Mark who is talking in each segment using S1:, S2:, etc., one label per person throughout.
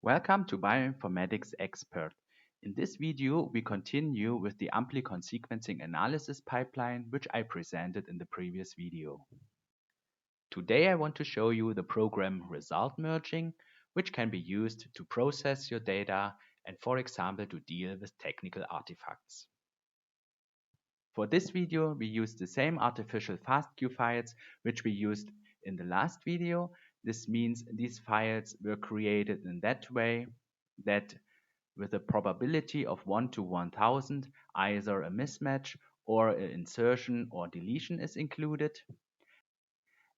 S1: Welcome to Bioinformatics.Expert. In this video, we continue with the Amplicon sequencing analysis pipeline, which I presented in the previous video. Today, I want to show you the program result merging, which can be used to process your data and, for example, to deal with technical artifacts. For this video, we use the same artificial FastQ files which we used in the last video. This means these files were created in that way that with a probability of 1 to 1000, either a mismatch or an insertion or deletion is included.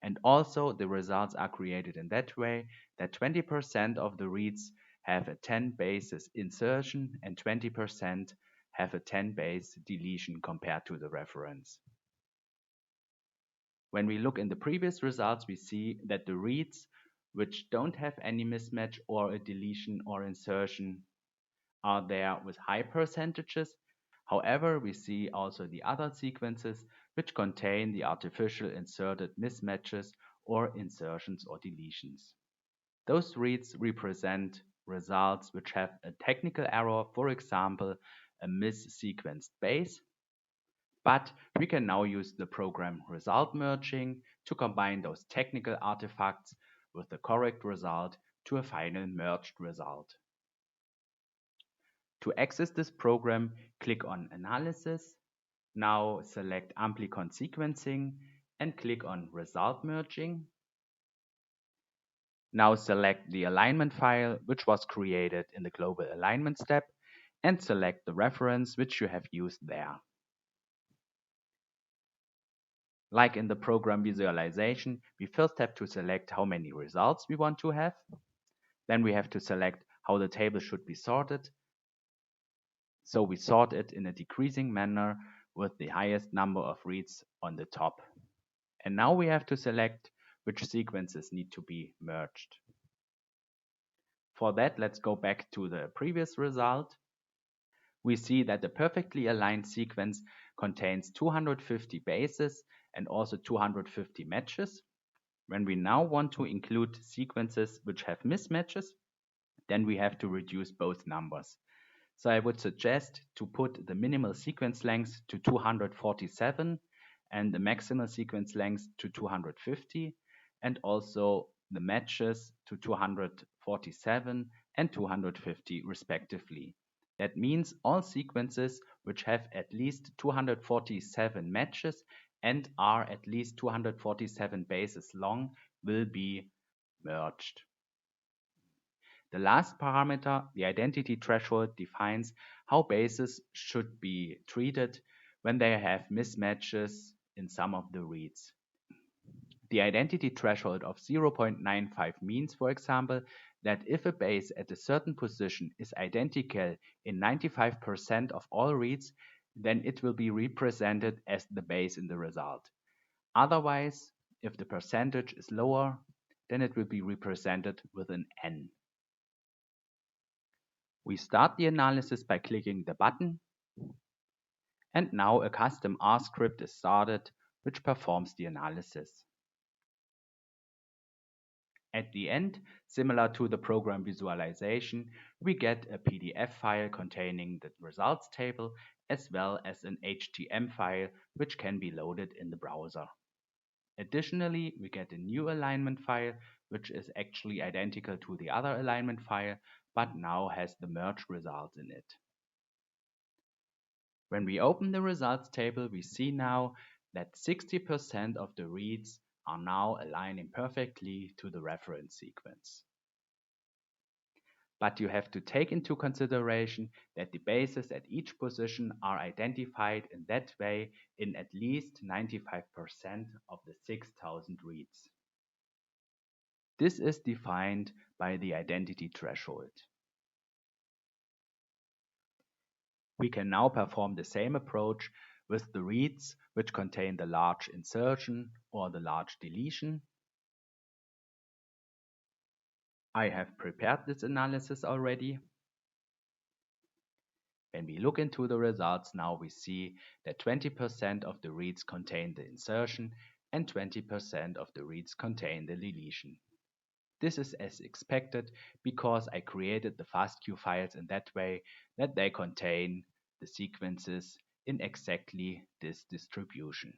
S1: And also the results are created in that way that 20% of the reads have a 10 basis insertion and 20% have a 10 base deletion compared to the reference. When we look in the previous results, we see that the reads which don't have any mismatch or a deletion or insertion are there with high percentages. However, we see also the other sequences which contain the artificial inserted mismatches or insertions or deletions. Those reads represent results which have a technical error, for example, a missequenced base. But we can now use the program result merging to combine those technical artifacts with the correct result to a final merged result. To access this program, click on Analysis. Now select Amplicon Sequencing and click on Result Merging. Now select the alignment file which was created in the Global Alignment step and select the reference which you have used there. Like in the program visualization, we first have to select how many results we want to have. Then we have to select how the table should be sorted. So we sort it in a decreasing manner with the highest number of reads on the top. And now we have to select which sequences need to be merged. For that, let's go back to the previous result. We see that the perfectly aligned sequence contains 250 bases and also 250 matches. When we now want to include sequences which have mismatches, then we have to reduce both numbers. So I would suggest to put the minimal sequence length to 247 and the maximal sequence length to 250 and also the matches to 247 and 250 respectively. That means all sequences which have at least 247 matches and are at least 247 bases long will be merged. The last parameter, the identity threshold, defines how bases should be treated when they have mismatches in some of the reads. The identity threshold of 0.95 means, for example, that if a base at a certain position is identical in 95% of all reads, then it will be represented as the base in the result. Otherwise, if the percentage is lower, then it will be represented with an N. We start the analysis by clicking the button, and now a custom R script is started which performs the analysis. At the end, similar to the program visualization, we get a PDF file containing the results table as well as an HTML file which can be loaded in the browser. Additionally, we get a new alignment file which is actually identical to the other alignment file but now has the merged results in it. When we open the results table, we see now that 60% of the reads are now aligning perfectly to the reference sequence. But you have to take into consideration that the bases at each position are identified in that way in at least 95% of the 6000 reads. This is defined by the identity threshold. We can now perform the same approach with the reads which contain the large insertion or the large deletion. I have prepared this analysis already. When we look into the results now, we see that 20% of the reads contain the insertion and 20% of the reads contain the deletion. This is as expected because I created the FASTQ files in that way that they contain the sequences in exactly this distribution.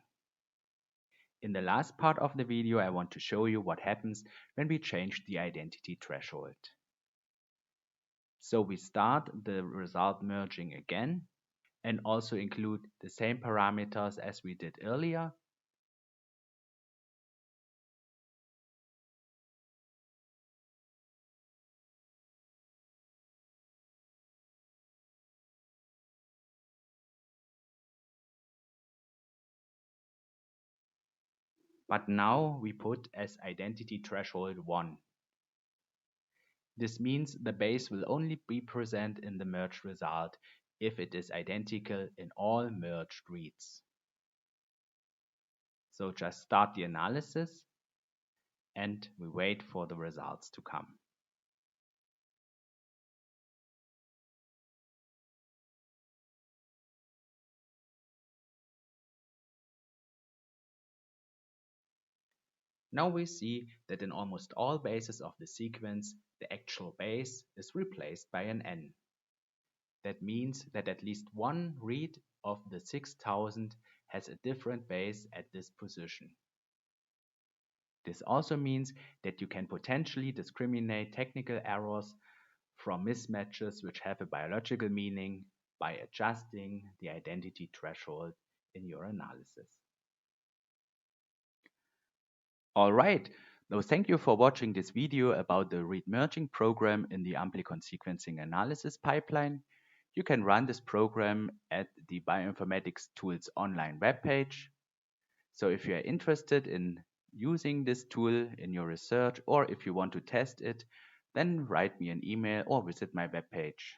S1: In the last part of the video, I want to show you what happens when we change the identity threshold. So we start the result merging again and also include the same parameters as we did earlier. But now we put as identity threshold 1. This means the base will only be present in the merged result if it is identical in all merged reads. So just start the analysis and we wait for the results to come. Now we see that in almost all bases of the sequence, the actual base is replaced by an n. That means that at least one read of the 6000 has a different base at this position. This also means that you can potentially discriminate technical errors from mismatches which have a biological meaning by adjusting the identity threshold in your analysis. Alright, so thank you for watching this video about the read merging program in the Amplicon sequencing analysis pipeline. You can run this program at the Bioinformatics tools online webpage. So if you are interested in using this tool in your research or if you want to test it, then write me an email or visit my webpage.